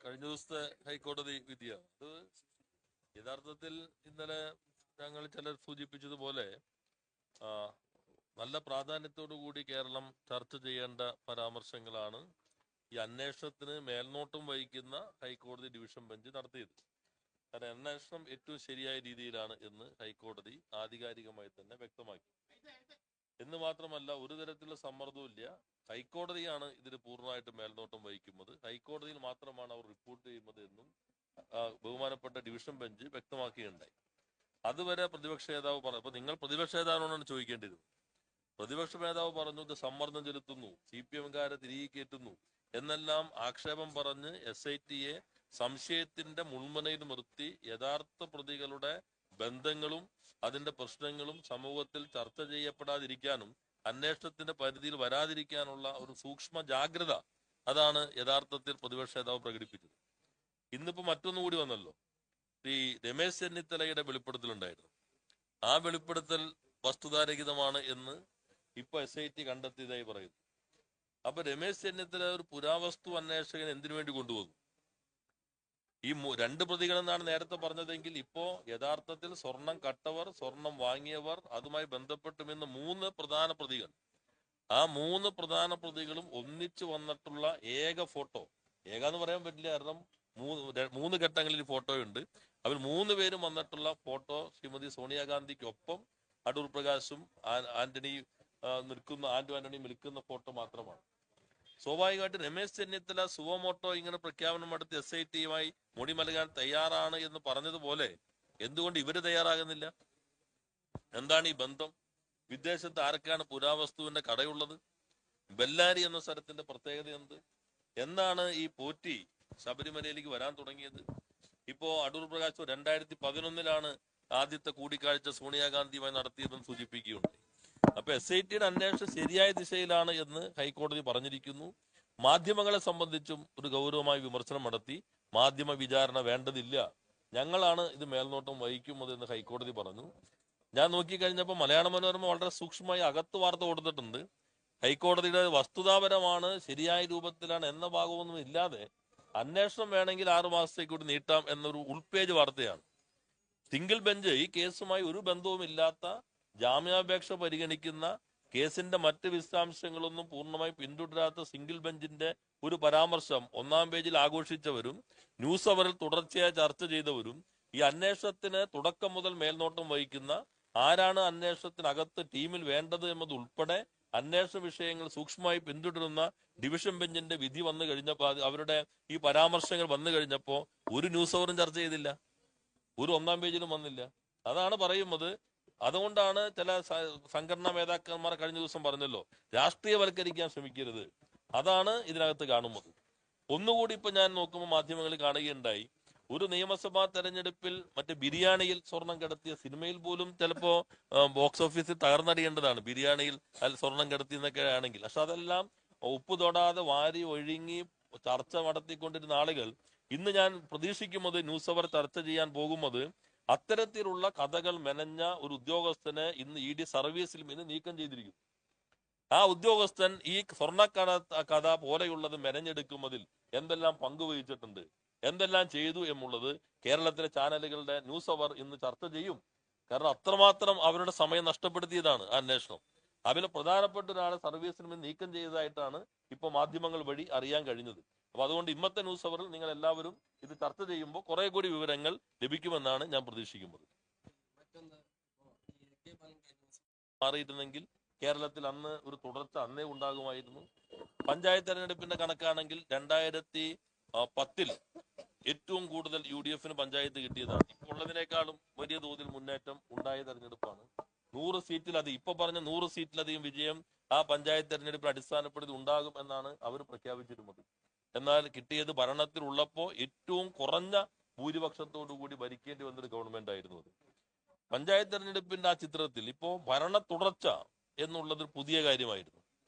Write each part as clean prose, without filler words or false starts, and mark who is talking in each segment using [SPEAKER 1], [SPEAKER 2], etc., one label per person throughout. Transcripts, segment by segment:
[SPEAKER 1] കഴിഞ്ഞ ദിവസത്തെ ഹൈക്കോടതി വിധിയാണ് അത്. യഥാർത്ഥത്തിൽ ഇന്നലെ ഞങ്ങൾ ചിലർ സൂചിപ്പിച്ചതുപോലെ ആ, നല്ല പ്രാധാന്യത്തോടു കൂടി കേരളം ചർച്ച ചെയ്യേണ്ട പരാമർശങ്ങളാണ് ഈ അന്വേഷണത്തിന് മേൽനോട്ടം വഹിക്കുന്ന ഹൈക്കോടതി ഡിവിഷൻ ബെഞ്ച് നടത്തിയത്. കാരണം അന്വേഷണം ഏറ്റവും ശരിയായ രീതിയിലാണ് എന്ന് ഹൈക്കോടതി ആധികാരികമായി തന്നെ വ്യക്തമാക്കി. എന്ന് മാത്രമല്ല, ഒരു തരത്തിലുള്ള സമ്മർദ്ദവും ഇല്ല. ഹൈക്കോടതിയാണ് ഇതിന് പൂർണ്ണമായിട്ട് മേൽനോട്ടം വഹിക്കുന്നത്. ഹൈക്കോടതിയിൽ മാത്രമാണ് അവർ റിപ്പോർട്ട് ചെയ്യുന്നത് എന്നും ബഹുമാനപ്പെട്ട ഡിവിഷൻ ബെഞ്ച് വ്യക്തമാക്കുകയുണ്ടായി. അതുവരെ പ്രതിപക്ഷ നേതാവ് പറഞ്ഞു. അപ്പൊ നിങ്ങൾ പ്രതിപക്ഷ നേതാവിനോടാണ് ചോദിക്കേണ്ടത്. പ്രതിപക്ഷ നേതാവ് പറഞ്ഞു ഇത് സമ്മർദ്ദം ചെലുത്തുന്നു, CPM-കാരെ തിരികെ കയറ്റുന്നു എന്നെല്ലാം ആക്ഷേപം പറഞ്ഞ് SIT-യെ സംശയത്തിന്റെ മുൾമുനയിൽ നിർത്തി യഥാർത്ഥ പ്രതികളുടെ ബന്ധങ്ങളും അതിന്റെ പ്രശ്നങ്ങളും സമൂഹത്തിൽ ചർച്ച ചെയ്യപ്പെടാതിരിക്കാനും അന്വേഷണത്തിന്റെ പരിധിയിൽ വരാതിരിക്കാനുള്ള ഒരു സൂക്ഷ്മ ജാഗ്രത, അതാണ് യഥാർത്ഥത്തിൽ പ്രതിപക്ഷ നേതാവ് പ്രകടിപ്പിച്ചത്. ഇന്നിപ്പോ മറ്റൊന്നുകൂടി വന്നല്ലോ. ഈ രമേശ് ചെന്നിത്തലയുടെ വെളിപ്പെടുത്തലുണ്ടായിരുന്നു. ആ വെളിപ്പെടുത്തൽ വസ്തുതാരഹിതമാണ് എന്ന് ഇപ്പൊ SIT കണ്ടെത്തിയതായി പറയുന്നു. അപ്പൊ രമേശ് ചെന്നിത്തല ഒരു പുരാവസ്തു അന്വേഷകൻ എന്തിനു വേണ്ടി കൊണ്ടുവന്നു? ഈ രണ്ട് പ്രതികളെന്നാണ് നേരത്തെ പറഞ്ഞതെങ്കിൽ ഇപ്പോ യഥാർത്ഥത്തിൽ സ്വർണം കട്ടവർ, സ്വർണം വാങ്ങിയവർ, അതുമായി ബന്ധപ്പെട്ടുമെന്ന് 3 പ്രധാന പ്രതികൾ. ആ 3 പ്രധാന പ്രതികളും ഒന്നിച്ചു വന്നിട്ടുള്ള ഏക ഫോട്ടോ, ഏക എന്ന് പറയാൻ പറ്റില്ല, കാരണം 3 ഘട്ടങ്ങളിൽ ഫോട്ടോ ഉണ്ട്. അവർ 3 പേരും വന്നിട്ടുള്ള ഫോട്ടോ ശ്രീമതി സോണിയാഗാന്ധിക്കൊപ്പം അടൂർ പ്രകാശും ആന്റണി നിൽക്കുന്ന ഫോട്ടോ മാത്രമാണ്. സ്വാഭാവികമായിട്ട് രമേശ് ചെന്നിത്തല സുവമോട്ടോ ഇങ്ങനെ പ്രഖ്യാപനം നടത്തി SIT-യുമായി മൊഴി നൽകാൻ തയ്യാറാണ് എന്ന് പറഞ്ഞതുപോലെ എന്തുകൊണ്ട് ഇവര് തയ്യാറാകുന്നില്ല? എന്താണ് ഈ ബന്ധം? വിദേശത്ത് ആർക്കാണ് പുരാവസ്തുവിന്റെ കടയുള്ളത്? ബെല്ലാരി എന്ന സ്ഥലത്തിന്റെ പ്രത്യേകത എന്ത്? എന്നാണ് ഈ പോറ്റി ശബരിമലയിലേക്ക് വരാൻ തുടങ്ങിയത്? ഇപ്പോ അടൂർ പ്രകാശ് 2011-ലാണ് ആദ്യത്തെ കൂടിക്കാഴ്ച സോണിയാഗാന്ധിയുമായി നടത്തിയതെന്ന് സൂചിപ്പിക്കുകയുണ്ടായി. അപ്പൊ SIT-യുടെ അന്വേഷണം ശരിയായ ദിശയിലാണ് എന്ന് ഹൈക്കോടതി പറഞ്ഞിരിക്കുന്നു. മാധ്യമങ്ങളെ സംബന്ധിച്ചും ഒരു ഗൗരവമായ വിമർശനം നടത്തി. മാധ്യമ വിചാരണ വേണ്ടതില്ല, ഞങ്ങളാണ് ഇത് മേൽനോട്ടം വഹിക്കുന്നത് എന്ന് ഹൈക്കോടതി പറഞ്ഞു. ഞാൻ നോക്കിക്കഴിഞ്ഞപ്പോൾ മലയാള മനോരമ വളരെ സൂക്ഷ്മമായി അകത്ത് വാർത്ത കൊടുത്തിട്ടുണ്ട്. ഹൈക്കോടതിയുടെ വസ്തുതാപരമാണ്, ശരിയായ രൂപത്തിലാണ് എന്ന ഭാഗമൊന്നും ഇല്ലാതെ അന്വേഷണം വേണമെങ്കിൽ 6 മാസത്തേക്ക് കൂടി നീട്ടാം എന്നൊരു ഉൾപേജ് വാർത്തയാണ്. സിംഗിൾ ബെഞ്ച് ഈ കേസുമായി ഒരു ബന്ധവുമില്ലാത്ത ജാമ്യാപേക്ഷ പരിഗണിക്കുന്ന കേസിന്റെ മറ്റ് വിശദാംശങ്ങളൊന്നും പൂർണ്ണമായി പിന്തുടരാത്ത സിംഗിൾ ബെഞ്ചിന്റെ ഒരു പരാമർശം 1-ാം പേജിൽ ആഘോഷിച്ചവരും ന്യൂസ് അവറിൽ തുടർച്ചയായി ചർച്ച ചെയ്തവരും ഈ അന്വേഷണത്തിന് തുടക്കം മുതൽ മേൽനോട്ടം വഹിക്കുന്ന ആരാണ് അന്വേഷണത്തിനകത്ത് ടീമിൽ വേണ്ടത് എന്നത് ഉൾപ്പെടെ അന്വേഷണ വിഷയങ്ങൾ സൂക്ഷ്മമായി പിന്തുടരുന്ന ഡിവിഷൻ ബെഞ്ചിന്റെ വിധി വന്നു കഴിഞ്ഞപ്പോൾ, അവരുടെ ഈ പരാമർശങ്ങൾ വന്നു കഴിഞ്ഞപ്പോ ഒരു ന്യൂസ് അവറും ചർച്ച ചെയ്തില്ല, ഒരു 1-ാം പേജിലും വന്നില്ല. അതാണ് പറയുന്നത്. അതുകൊണ്ടാണ് ചില സംഘടനാ നേതാക്കന്മാർ കഴിഞ്ഞ ദിവസം പറഞ്ഞല്ലോ, രാഷ്ട്രീയവൽക്കരിക്കാൻ ശ്രമിക്കരുത്. അതാണ് ഇതിനകത്ത് കാണുന്നത്. ഒന്നുകൂടി ഇപ്പൊ ഞാൻ നോക്കുമ്പോൾ മാധ്യമങ്ങളിൽ കാണുകയുണ്ടായി, ഒരു നിയമസഭാ തെരഞ്ഞെടുപ്പിൽ മറ്റേ ബിരിയാണിയിൽ സ്വർണം കടത്തിയ സിനിമയിൽ പോലും ചിലപ്പോ ബോക്സ് ഓഫീസിൽ തകർന്നടിയേണ്ടതാണ്, ബിരിയാണിയിൽ സ്വർണം കടത്തി എന്നൊക്കെ ആണെങ്കിൽ. പക്ഷെ അതെല്ലാം ഉപ്പ് തൊടാതെ വാരി ഒഴുങ്ങി ചർച്ച നടത്തിക്കൊണ്ടിരുന്ന ആളുകൾ ഇന്ന് ഞാൻ പ്രതീക്ഷിക്കുന്നത് ന്യൂസ് അവർ ചർച്ച ചെയ്യാൻ പോകുന്നത് അത്തരത്തിലുള്ള കഥകൾ മെനഞ്ഞ ഒരു ഉദ്യോഗസ്ഥനെ ഇന്ന് ED സർവീസിൽ നിന്ന് നീക്കം ചെയ്തിരിക്കുന്നു. ആ ഉദ്യോഗസ്ഥൻ ഈ കഥ പോലെയുള്ളത് മെനഞ്ഞെടുക്കുന്നതിൽ എന്തെല്ലാം പങ്കുവഹിച്ചിട്ടുണ്ട്, എന്തെല്ലാം ചെയ്തു എന്നുള്ളത് കേരളത്തിലെ ചാനലുകളുടെ ന്യൂസ് അവർ ഇന്ന് ചർച്ച ചെയ്യും. കാരണം അത്രമാത്രം അവരുടെ സമയം നഷ്ടപ്പെടുത്തിയതാണ് ആ അന്വേഷണം. അതിൽ പ്രധാനപ്പെട്ട ഒരാളെ സർവീസിൽ നിന്ന് നീക്കം ചെയ്തതായിട്ടാണ് ഇപ്പൊ മാധ്യമങ്ങൾ വഴി അറിയാൻ കഴിഞ്ഞത്. അപ്പൊ അതുകൊണ്ട് ഇന്നത്തെ ന്യൂസ് അവറിൽ നിങ്ങൾ എല്ലാവരും ഇത് ചർച്ച ചെയ്യുമ്പോൾ കുറെ കൂടി വിവരങ്ങൾ ലഭിക്കുമെന്നാണ് ഞാൻ പ്രതീക്ഷിക്കുന്നത്. മാറിയിരുന്നെങ്കിൽ കേരളത്തിൽ അന്ന് ഒരു തുടർച്ച അന്നേ ഉണ്ടാകുമായിരുന്നു. പഞ്ചായത്ത് തെരഞ്ഞെടുപ്പിന്റെ കണക്കാണെങ്കിൽ 2010-ൽ ഏറ്റവും കൂടുതൽ UDF-ന് പഞ്ചായത്ത് കിട്ടിയതാണ്. ഇപ്പോൾ ഉള്ളതിനേക്കാളും വലിയ തോതിൽ മുന്നേറ്റം ഉണ്ടായ തെരഞ്ഞെടുപ്പാണ്. 100 സീറ്റിലധികം, ഇപ്പൊ പറഞ്ഞ 100 സീറ്റിലധികം വിജയം ആ പഞ്ചായത്ത് തെരഞ്ഞെടുപ്പിൽ അടിസ്ഥാനപ്പെടുത്തി ഉണ്ടാകും എന്നാണ് അവർ പ്രഖ്യാപിച്ചിരുന്നത്. എന്നാൽ കിട്ടിയത് ഭരണത്തിൽ ഉള്ളപ്പോ ഏറ്റവും കുറഞ്ഞ ഭൂരിപക്ഷത്തോടു കൂടി ഭരിക്കേണ്ടി വന്നൊരു ഗവൺമെന്റ് ആയിരുന്നു അത്. പഞ്ചായത്ത് തെരഞ്ഞെടുപ്പിന്റെ ആ ചിത്രത്തിൽ ഇപ്പോ ഭരണ തുടർച്ച എന്നുള്ളത് പുതിയ കാര്യമായിരുന്നു.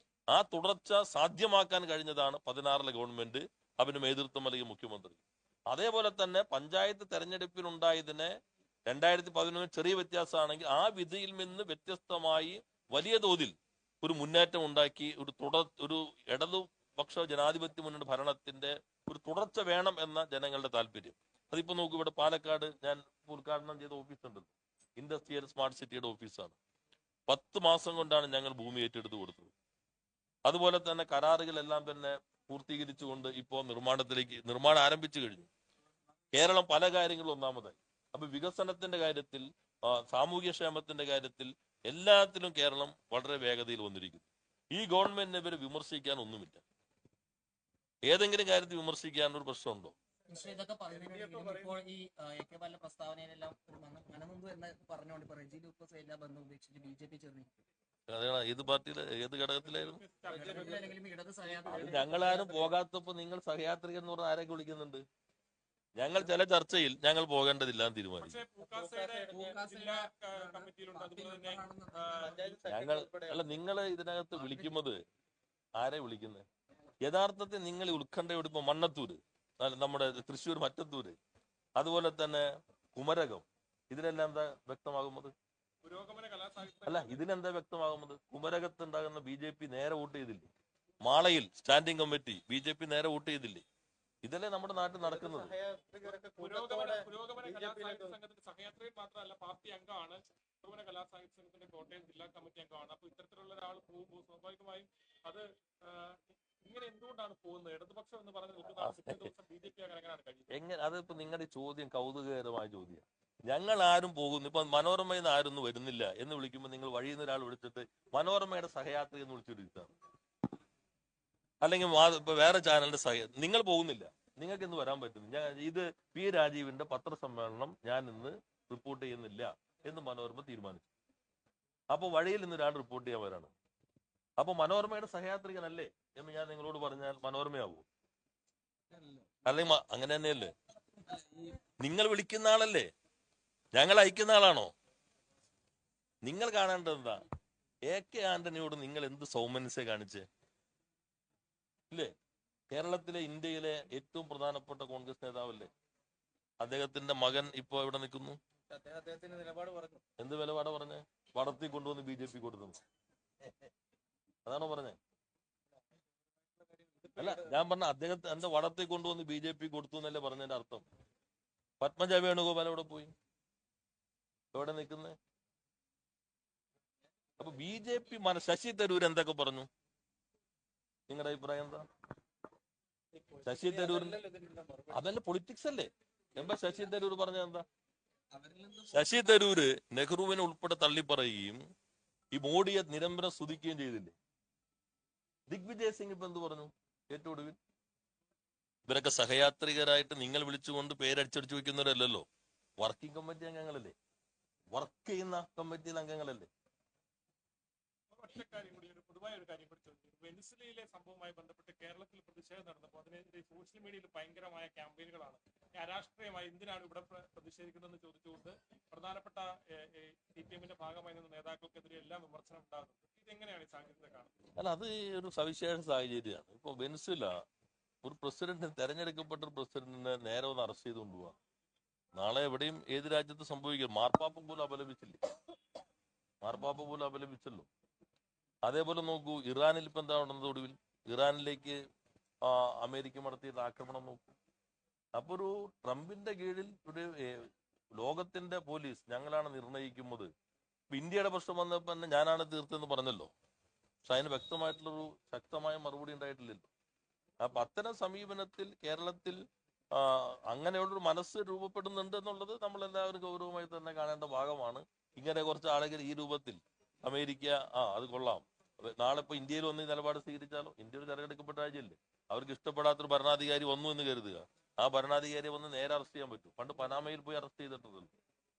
[SPEAKER 1] ആ തുടർച്ച സാധ്യമാക്കാൻ കഴിഞ്ഞതാണ് 16-ലെ ഗവൺമെന്റ്, അതിന് നേതൃത്വം നൽകിയ മുഖ്യമന്ത്രി. അതേപോലെ തന്നെ പഞ്ചായത്ത് തെരഞ്ഞെടുപ്പിനുണ്ടായതിനെ 2011 ചെറിയ വ്യത്യാസമാണെങ്കിൽ ആ വിധിയിൽ നിന്ന് വ്യത്യസ്തമായി വലിയ തോതിൽ ഒരു മുന്നേറ്റം ഉണ്ടാക്കി ഒരു ഇടതുപക്ഷ ജനാധിപത്യ മുന്നണി ഭരണത്തിന്റെ ഒരു തുടർച്ച വേണം എന്ന ജനങ്ങളുടെ താല്പര്യം. അതിപ്പോ നോക്കൂ, ഇവിടെ പാലക്കാട് ഞാൻ ഉദ്ഘാടനം ചെയ്ത ഓഫീസുണ്ട്, ഇൻഡസ്ട്രിയൽ സ്മാർട്ട് സിറ്റിയുടെ ഓഫീസാണ്. 10 മാസം കൊണ്ടാണ് ഞങ്ങൾ ഭൂമി ഏറ്റെടുത്ത് കൊടുത്തത്. അതുപോലെ തന്നെ കരാറുകളെല്ലാം തന്നെ പൂർത്തീകരിച്ചുകൊണ്ട് ഇപ്പോൾ നിർമ്മാണം ആരംഭിച്ചു കഴിഞ്ഞു. കേരളം പല കാര്യങ്ങളും ഒന്നാമതായി. അപ്പൊ വികസനത്തിന്റെ കാര്യത്തിൽ, സാമൂഹ്യക്ഷേമത്തിന്റെ കാര്യത്തിൽ എല്ലാത്തിലും കേരളം വളരെ വേഗതയിൽ വന്നിരിക്കുന്നു. ഈ ഗവൺമെന്റിനെ ഇവരെ വിമർശിക്കാൻ ഒന്നുമില്ല. ഏതെങ്കിലും കാര്യത്തിൽ വിമർശിക്കാൻ ഒരു പ്രശ്നമുണ്ടോ?
[SPEAKER 2] ഇതൊക്കെ പറയുന്നുണ്ടെങ്കിലും ഇപ്പോൾ ഈ AK ബാലന്റെ പ്രസ്താവനയിലെല്ലാം മനമുമ്പ് എന്ന് പറഞ്ഞുകൊണ്ട് ഇപ്പൊ റെജി ലൂക്കോസ് എല്ലാ ബന്ധം ഉപേക്ഷിച്ച് BJP ചേർന്നിരിക്കും.
[SPEAKER 1] ഏത് പാർട്ടിയിലെ ഏത് ഘടകത്തിലായിരുന്നു?
[SPEAKER 2] ഇടത് സഹയാത്രിക.
[SPEAKER 1] ഞങ്ങളാരും പോകാത്തപ്പോ നിങ്ങൾ സഹയാത്രികൻ എന്ന് പറഞ്ഞ ആരൊക്കെ വിളിക്കുന്നുണ്ട്? ഞങ്ങൾ ചില ചർച്ചയിൽ ഞങ്ങൾ പോകേണ്ടതില്ല എന്ന് തീരുമാനിച്ചു. ഞങ്ങൾ അല്ല, നിങ്ങൾ ഇതിനകത്ത് വിളിക്കുന്നത് ആരെ വിളിക്കുന്നത്? യഥാർത്ഥത്തിൽ നിങ്ങൾ ഉത്കണ്ഠയോട് ഇപ്പൊ മണ്ണത്തൂര്, നമ്മുടെ തൃശ്ശൂർ മറ്റത്തൂര്, അതുപോലെ തന്നെ കുമരകം, ഇതിനെല്ലാം എന്താ വ്യക്തമാകുന്നത്? അല്ല, ഇതിനെന്താ വ്യക്തമാകുന്നത്? കുമരകത്ത് ഉണ്ടാകുന്ന BJP നേരെ വോട്ട് ചെയ്തില്ലേ? മാളയിൽ സ്റ്റാൻഡിംഗ് കമ്മിറ്റി BJP നേരെ വോട്ട് ചെയ്തില്ലേ? ഇതല്ലേ നമ്മുടെ നാട്ടിൽ നടക്കുന്നത്?
[SPEAKER 3] മാത്രമല്ല പാർട്ടി അംഗമാണ്, പുരോഗമന കലാസാഹിത്യ സംഘത്തിന്റെ കോട്ടയം ജില്ലാ കമ്മിറ്റി അംഗമാണ്. അപ്പൊ ഇത്തരത്തിലുള്ള ഒരാൾ പോകുമ്പോൾ സ്വാഭാവികമായും അത് ഇങ്ങനെ എന്തുകൊണ്ടാണ് പോകുന്നത്? ഇടതുപക്ഷം എന്ന് പറഞ്ഞത് BJP എങ്ങനെയാണ് കഴിയുന്നത്?
[SPEAKER 1] അതിപ്പോ നിങ്ങളുടെ ചോദ്യം കൗതുകകരമായ ചോദ്യം. ഞങ്ങൾ ആരും പോകുന്നു, ഇപ്പൊ മനോരമയിൽ നിന്ന് ആരൊന്നും വരുന്നില്ല എന്ന് വിളിക്കുമ്പോൾ നിങ്ങൾ വഴിയിൽ നിന്ന് ഒരാൾ വിളിച്ചിട്ട് മനോരമയുടെ സഹയാത്രി എന്ന് വിളിച്ചിരിക്കുകയാണ്, അല്ലെങ്കിൽ ഇപ്പൊ വേറെ ചാനലിന്റെ നിങ്ങൾ പോകുന്നില്ല, നിങ്ങൾക്ക് ഇന്ന് വരാൻ പറ്റുന്നു. ഇത് P. രാജീവിന്റെ പത്രസമ്മേളനം ഞാൻ ഇന്ന് റിപ്പോർട്ട് ചെയ്യുന്നില്ല എന്ന് മനോരമ തീരുമാനിച്ചു. അപ്പൊ വഴിയിൽ നിന്ന് ഒരാൾ റിപ്പോർട്ട് ചെയ്യാൻ വരാണ്. അപ്പൊ മനോരമയുടെ സഹയാത്രികനല്ലേ എന്ന് ഞാൻ നിങ്ങളോട് പറഞ്ഞാൽ മനോരമയാവൂ? അല്ലെങ്കിൽ അങ്ങനെ തന്നെയല്ലേ? നിങ്ങൾ വിളിക്കുന്ന ആളല്ലേ, ഞങ്ങൾ അയക്കുന്ന ആളാണോ? നിങ്ങൾ കാണേണ്ടത് എന്താ? AK ആന്റണിയോട് നിങ്ങൾ എന്ത് സൗമനസ്യ കാണിച്ചേ ഇല്ലേ? കേരളത്തിലെ, ഇന്ത്യയിലെ ഏറ്റവും പ്രധാനപ്പെട്ട കോൺഗ്രസ് നേതാവല്ലേ? അദ്ദേഹത്തിന്റെ മകൻ ഇപ്പോ എവിടെ നിൽക്കുന്നു? എന്ത് നിലപാടാ പറഞ്ഞേ? വളർത്തി കൊണ്ടുവന്ന് BJP കൊടുത്തു, അതാണോ പറഞ്ഞേ? അല്ല, ഞാൻ പറഞ്ഞ അദ്ദേഹത്തെ എന്റെ വളർത്തി കൊണ്ടുവന്ന് BJP കൊടുത്തു എന്നല്ലേ പറഞ്ഞതിന്റെ അർത്ഥം. പത്മജ വേണുഗോപാൽ എവിടെ പോയി? എവിടെ നിൽക്കുന്നേ? അപ്പൊ BJP ശശി തരൂർ എന്തൊക്കെ പറഞ്ഞു? നിങ്ങളുടെ അഭിപ്രായം എന്താ? ശശി തരൂരിന്റെ അതല്ല പൊളിറ്റിക്സ് അല്ലേ? എന്താ ശശി തരൂർ പറഞ്ഞ എന്താ? ശശി തരൂര് നെഹ്റുവിനെ ഉൾപ്പെടെ തള്ളിപ്പറയുകയും ഈ മോഡിയെ നിരന്തരം സ്തുതിക്കുകയും ചെയ്തില്ലേ? ദിഗ്വിജയ് സിംഗ് ഇപ്പൊ എന്ത് പറഞ്ഞു ഏറ്റവും ഒടുവിൽ? ഇവരൊക്കെ സഹയാത്രികരായിട്ട് നിങ്ങൾ വിളിച്ചുകൊണ്ട് പേരടിച്ചടിച്ചു വയ്ക്കുന്നവരല്ലല്ലോ, വർക്കിംഗ് കമ്മിറ്റി അംഗങ്ങളല്ലേ, വർക്ക് ചെയ്യുന്ന കമ്മിറ്റിയിലെ അംഗങ്ങളല്ലേ.
[SPEAKER 3] ഒറ്റക്കാര്യം കൂടി, ഒരു പൊതുവായ ഒരു കാര്യം കൂടി ചോദിച്ചു. വെനിസ്വലയിലെ സംഭവവുമായി ബന്ധപ്പെട്ട് കേരളത്തിൽ പ്രതിഷേധം നടന്നപ്പോൾ അതിനെതിരെ സോഷ്യൽ മീഡിയയിൽ ഭയങ്കരമായ ക്യാമ്പയിനുകളാണ്. രാഷ്ട്രീയമായി എന്തിനാണ് ഇവിടെ പ്രതിഷേധിക്കുന്നതെന്ന് ചോദിച്ചുകൊണ്ട് പ്രധാനപ്പെട്ട CPM-ന്റെ ഭാഗമായി നിന്ന നേതാക്കൾക്കെതിരെ എല്ലാം വിമർശനം ഉണ്ടാകുന്നുണ്ട്. ഇതെങ്ങനെയാണ് ഈ സാഹചര്യത്തെ കാണുന്നത്?
[SPEAKER 1] അല്ല, അത് ഒരു സവിശേഷ സാഹചര്യമാണ്. ഇപ്പൊ വെനിസ്വല ഒരു പ്രസിഡന്റ്, തെരഞ്ഞെടുക്കപ്പെട്ട ഒരു പ്രസിഡന്റിനെ നേരെ ഒന്ന് അറസ്റ്റ് ചെയ്ത് കൊണ്ടുപോവാ. നാളെ എവിടെയും ഏത് രാജ്യത്ത് സംഭവിക്കും. മാർപ്പാപ്പ പോലും അപലപിച്ചല്ലോ. അതേപോലെ നോക്കൂ, ഇറാനിൽ ഇപ്പൊ എന്താ ഉണ്ടെന്നത് ഒടുവിൽ? ഇറാനിലേക്ക് അമേരിക്ക നടത്തിയത് ആക്രമണം നോക്കൂ. അപ്പൊ ഒരു ട്രംപിന്റെ കീഴിൽ ഒരു ലോകത്തിന്റെ പോലീസ് ഞങ്ങളാണ് നിർണയിക്കുന്നത്. ഇന്ത്യയുടെ പ്രശ്നം വന്നപ്പോ തന്നെ ഞാനാണ് തീർത്തെന്ന് പറഞ്ഞല്ലോ. പക്ഷെ അതിന് വ്യക്തമായിട്ടുള്ളൊരു ശക്തമായ മറുപടി ഉണ്ടായിട്ടില്ലല്ലോ. അപ്പൊ അത്തരം സമീപനത്തിൽ കേരളത്തിൽ അങ്ങനെയുള്ളൊരു മനസ്സ് രൂപപ്പെടുന്നുണ്ട് എന്നുള്ളത് നമ്മളെല്ലാവരും ഗൗരവമായി തന്നെ കാണേണ്ട ഭാഗമാണ്. ഇങ്ങനെ കുറച്ച് ആളുകൾ ഈ രൂപത്തിൽ അമേരിക്ക അത് കൊള്ളാം, നാളെ ഇപ്പൊ ഇന്ത്യയിൽ വന്ന് നിലപാട് സ്വീകരിച്ചാലോ? ഇന്ത്യ ഒരു തെരഞ്ഞെടുക്കപ്പെട്ട രാജ്യമല്ലേ. അവർക്ക് ഇഷ്ടപ്പെടാത്തൊരു ഭരണാധികാരി വന്നു എന്ന് കരുതുക, ആ ഭരണാധികാരിയെ വന്ന് നേരെ അറസ്റ്റ് ചെയ്യാൻ പറ്റും. പണ്ട് പനാമയിൽ പോയി അറസ്റ്റ് ചെയ്തിട്ടുണ്ടല്ലോ.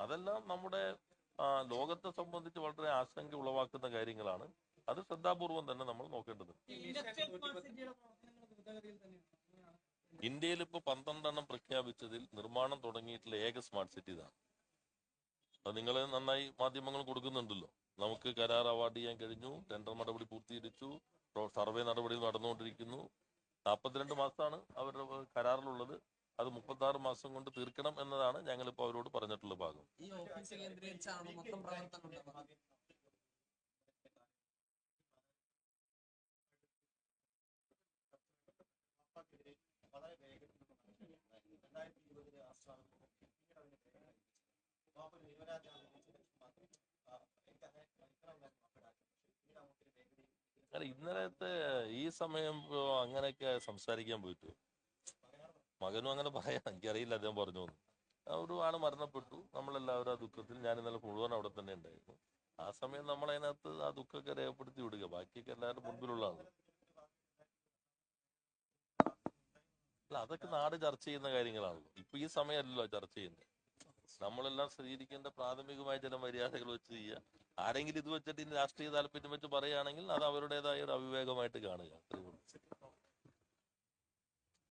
[SPEAKER 1] അതെല്ലാം നമ്മുടെ ലോകത്തെ സംബന്ധിച്ച് വളരെ ആശങ്ക ഉളവാക്കുന്ന കാര്യങ്ങളാണ്. അത് ശ്രദ്ധാപൂർവം തന്നെ നമ്മൾ നോക്കേണ്ടത്. ഇന്ത്യയിൽ ഇപ്പൊ 12 എണ്ണം പ്രഖ്യാപിച്ചതിൽ നിർമ്മാണം തുടങ്ങിയിട്ടുള്ള ഏക സ്മാർട്ട് സിറ്റി ഇതാണ്. അത് നിങ്ങൾ നന്നായി മാധ്യമങ്ങൾ കൊടുക്കുന്നുണ്ടല്ലോ. നമുക്ക് കരാർ അവാർഡ് ചെയ്യാൻ കഴിഞ്ഞു, ടെൻഡർ നടപടി പൂർത്തീകരിച്ചു, സർവേ നടപടി നടന്നുകൊണ്ടിരിക്കുന്നു. 42 മാസമാണ് അവരുടെ കരാറിലുള്ളത്. അത് 36 മാസം കൊണ്ട് തീർക്കണം എന്നതാണ് ഞങ്ങളിപ്പോ അവരോട് പറഞ്ഞിട്ടുള്ള ഭാഗം.
[SPEAKER 2] ഈ ഓഫീസ് കേന്ദ്രീകരിച്ചാണ് മൊത്തം പ്രവർത്തനം.
[SPEAKER 1] അല്ല, ഇന്നലത്തെ ഈ സമയം അങ്ങനെയൊക്കെ സംസാരിക്കാൻ പോയിട്ടു മകനും അങ്ങനെ പറയാം, എനിക്കറിയില്ല അദ്ദേഹം പറഞ്ഞു എന്ന്. ഒരു ആള് മരണപ്പെട്ടു, നമ്മളെല്ലാവരും ആ ദുഃഖത്തിൽ, ഞാൻ ഇന്നലെ മുഴുവൻ അവിടെ തന്നെ ഉണ്ടായിരുന്നു. ആ സമയം നമ്മൾ അതിനകത്ത് ആ ദുഃഖമൊക്കെ രേഖപ്പെടുത്തി വിടുക, ബാക്കിയൊക്കെ എല്ലാവരും മുൻപിലുള്ളതാണ്. അല്ല, അതൊക്കെ നാട് ചർച്ച ചെയ്യുന്ന കാര്യങ്ങളാണല്ലോ. ഇപ്പൊ ഈ സമയമല്ലല്ലോ ചർച്ച ചെയ്യുന്നത്. നമ്മളെല്ലാം സ്വീകരിക്കേണ്ട പ്രാഥമികമായ ചില മര്യാദകൾ വെച്ച് ചെയ്യുക. ആരെങ്കിലും ഇത് വെച്ചിട്ട് ഇനി രാഷ്ട്രീയ താല്പര്യം വെച്ച് പറയുകയാണെങ്കിൽ അത് അവരുടേതായ ഒരു അവിവേകമായിട്ട് കാണുക, അത്രയേ ഉള്ളൂ.